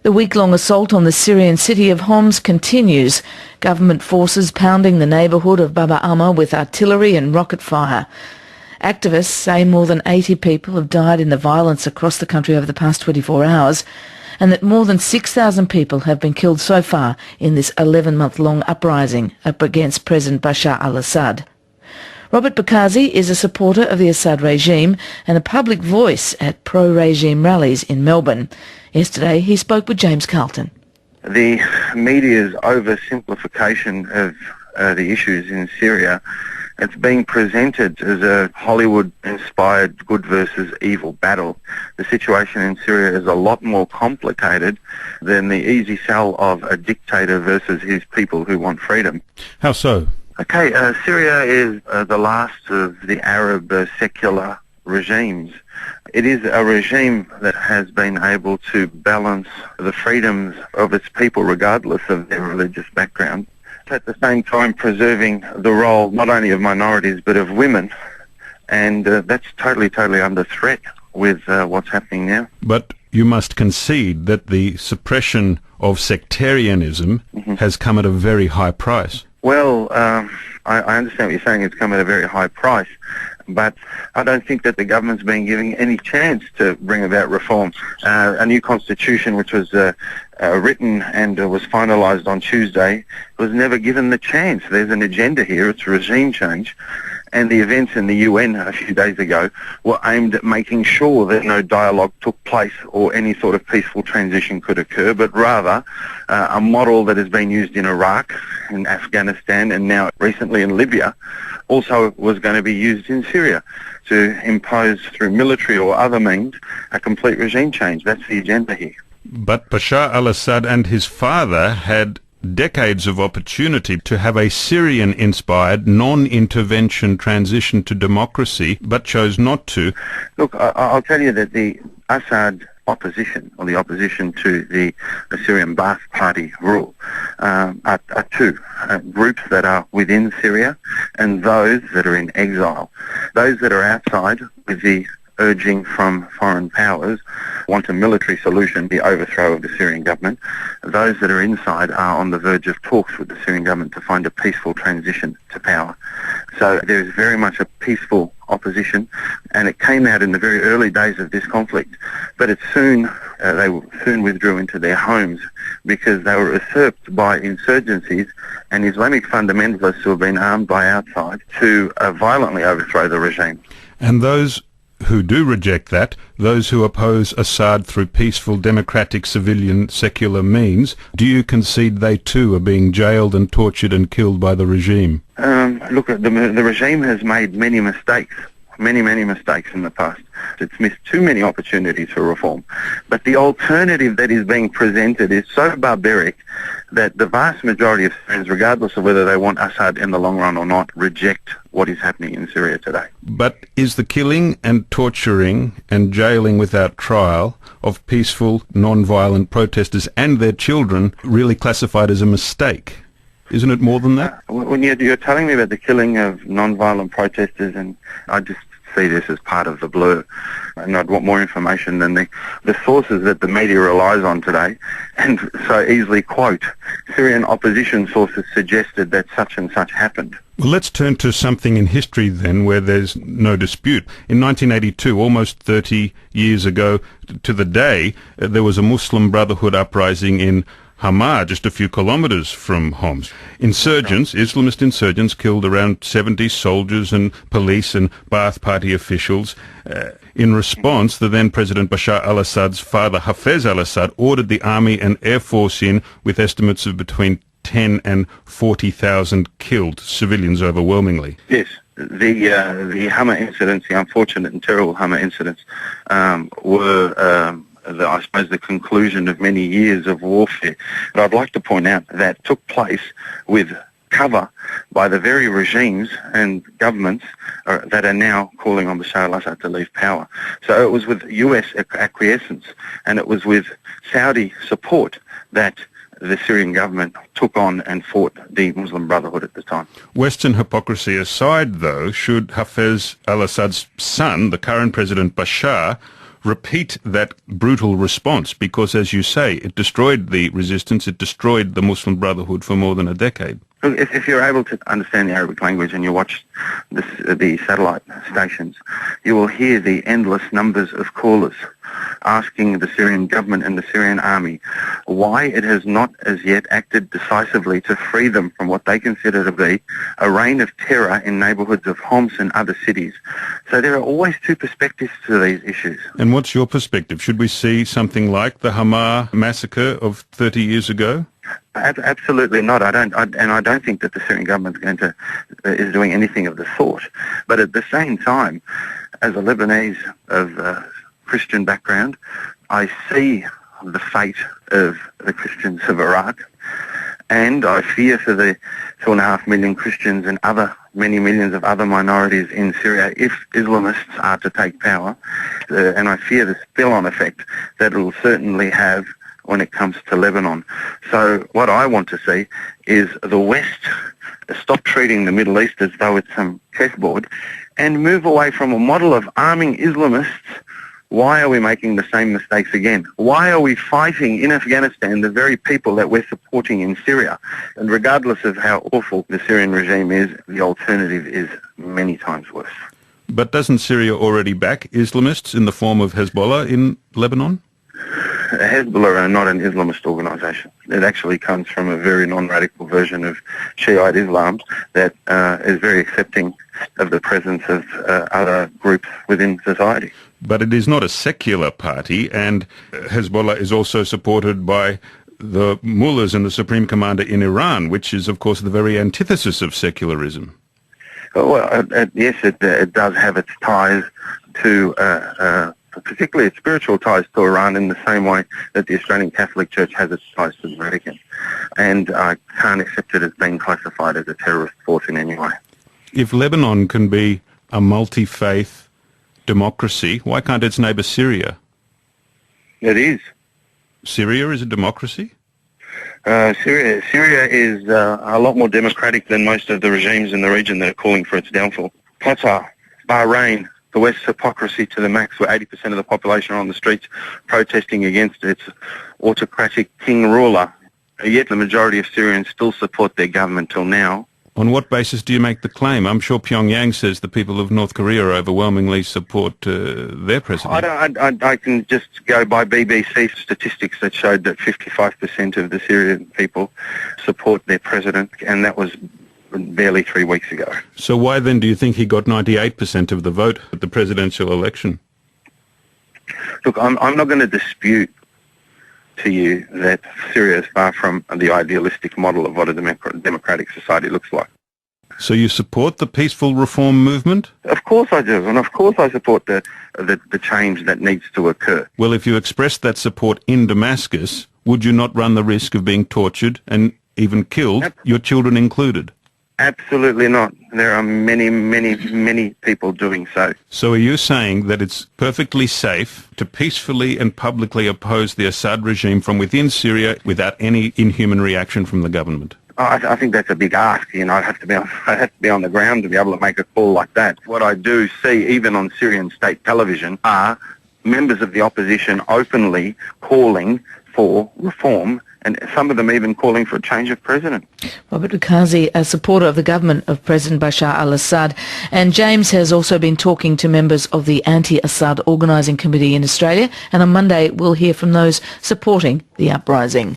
The week-long assault on the Syrian city of Homs continues, government forces pounding the neighbourhood of Bab Ammar with artillery and rocket fire. Activists say more than 80 people have died in the violence across the country over the past 24 hours, and that more than 6,000 people have been killed so far in this 11-month-long uprising up against President Bashar al-Assad. Robert Bekhazi is a supporter of the Assad regime and a public voice at pro-regime rallies in Melbourne. Yesterday he spoke with James Carleton. The media's oversimplification of the issues in Syria, it's being presented as a Hollywood-inspired good versus evil battle. The situation in Syria is a lot more complicated than the easy sell of a dictator versus his people who want freedom. How so? Okay, Syria is the last of the Arab secular regimes. It is a regime that has been able to balance the freedoms of its people regardless of their religious background, at the same time preserving the role not only of minorities but of women, and that's totally under threat with what's happening now. But you must concede that the suppression of sectarianism has come at a very high price. Well, I understand what you're saying. It's come at a very high price, but I don't think that the government's been given any chance to bring about reform. A new constitution, which was written and was finalised on Tuesday, was never given the chance. There's an agenda here. It's regime change. And the events in the UN a few days ago were aimed at making sure that no dialogue took place or any sort of peaceful transition could occur, but rather a model that has been used in Iraq, in Afghanistan, and now recently in Libya, also was going to be used in Syria to impose through military or other means a complete regime change. That's the agenda here. But Bashar al-Assad and his father had decades of opportunity to have a Syrian-inspired, non-intervention transition to democracy, but chose not to. Look, I'll tell you that the Assad opposition, or the opposition to the Syrian Ba'ath Party rule, are two groups that are within Syria and those that are in exile. Those that are outside, with the urging from foreign powers, want a military solution, the overthrow of the Syrian government. Those that are inside are on the verge of talks with the Syrian government to find a peaceful transition to power. So there is very much a peaceful opposition, and it came out in the very early days of this conflict. But they soon withdrew into their homes because they were usurped by insurgencies and Islamic fundamentalists who have been armed by outside to violently overthrow the regime. And those who do reject that, those who oppose Assad through peaceful, democratic, civilian, secular means, do you concede they too are being jailed and tortured and killed by the regime? Look, the regime has made many mistakes, many mistakes in the past. It's missed too many opportunities for reform. But the alternative that is being presented is so barbaric that the vast majority of Syrians, regardless of whether they want Assad in the long run or not, reject what is happening in Syria today. But is the killing and torturing and jailing without trial of peaceful, non-violent protesters and their children really classified as a mistake? Isn't it more than that? When you're telling me about the killing of non-violent protesters, and I just see this as part of the blur, and I'd want more information than the sources that the media relies on today and so easily quote. Syrian opposition sources suggested that such and such happened. Well, let's turn to something in history then where there's no dispute. In 1982, almost 30 years ago to the day, there was a Muslim Brotherhood uprising in Hammar, just a few kilometres from Homs. Islamist insurgents killed around 70 soldiers and police and Ba'ath Party officials. In response, the then President Bashar al-Assad's father, Hafez al-Assad, ordered the army and air force in, with estimates of between 10 and 40,000 killed, civilians overwhelmingly. Yes. The Hammar incidents, the unfortunate and terrible Hammar incidents, were I suppose the conclusion of many years of warfare. But I'd like to point out that took place with cover by the very regimes and governments that are now calling on Bashar al-Assad to leave power. So it was with US acquiescence and it was with Saudi support that the Syrian government took on and fought the Muslim Brotherhood at the time. Western hypocrisy aside, though, should Hafez al-Assad's son, the current President Bashar, repeat that brutal response? Because, as you say, it destroyed the resistance, it destroyed the Muslim Brotherhood for more than a decade. If you're able to understand the Arabic language and you watch the satellite stations, you will hear the endless numbers of callers asking the Syrian government and the Syrian army why it has not as yet acted decisively to free them from what they consider to be a reign of terror in neighbourhoods of Homs and other cities. So there are always two perspectives to these issues. And what's your perspective? Should we see something like the Hammar massacre of 30 years ago? Absolutely not. I don't think that the Syrian government is doing anything of the sort. But at the same time, as a Lebanese of Christian background, I see the fate of the Christians of Iraq, and I fear for the 2.5 million Christians and many millions of other minorities in Syria if Islamists are to take power, and I fear the spill-on effect that it will certainly have when it comes to Lebanon. So what I want to see is the West stop treating the Middle East as though it's some chessboard and move away from a model of arming Islamists. Why are we making the same mistakes again? Why are we fighting in Afghanistan the very people that we're supporting in Syria? And regardless of how awful the Syrian regime is, the alternative is many times worse. But doesn't Syria already back Islamists in the form of Hezbollah in Lebanon? Hezbollah are not an Islamist organisation. It actually comes from a very non-radical version of Shiite Islam that is very accepting of the presence of other groups within society. But it is not a secular party, and Hezbollah is also supported by the mullahs and the supreme commander in Iran, which is, of course, the very antithesis of secularism. Well, yes, it does have its ties to particularly its spiritual ties to Iran in the same way that the Australian Catholic Church has its ties to the Vatican. And I can't accept it as being classified as a terrorist force in any way. If Lebanon can be a multi-faith democracy, why can't its neighbour Syria? It is. Syria is a democracy? Syria is a lot more democratic than most of the regimes in the region that are calling for its downfall. Qatar, Bahrain, the West's hypocrisy to the max, where 80% of the population are on the streets protesting against its autocratic king ruler. Yet the majority of Syrians still support their government till now. On what basis do you make the claim? I'm sure Pyongyang says the people of North Korea overwhelmingly support their president. I can just go by BBC statistics that showed that 55% of the Syrian people support their president, and that was barely 3 weeks ago. So why then do you think he got 98% of the vote at the presidential election? Look, I'm not going to dispute to you that Syria is far from the idealistic model of what a democratic society looks like. So you support the peaceful reform movement? Of course I do, and of course I support the change that needs to occur. Well, if you expressed that support in Damascus, would you not run the risk of being tortured and even killed, your children included? Absolutely not. There are many people doing so. So are you saying that it's perfectly safe to peacefully and publicly oppose the Assad regime from within Syria without any inhuman reaction from the government? I think that's a big ask. You know, I'd have to be on the ground to be able to make a call like that. What I do see, even on Syrian state television, are members of the opposition openly calling for reform, and some of them even calling for a change of president. Robert Bekhazi, a supporter of the government of President Bashar al-Assad. And James has also been talking to members of the anti-Assad organising committee in Australia, and on Monday we'll hear from those supporting the uprising.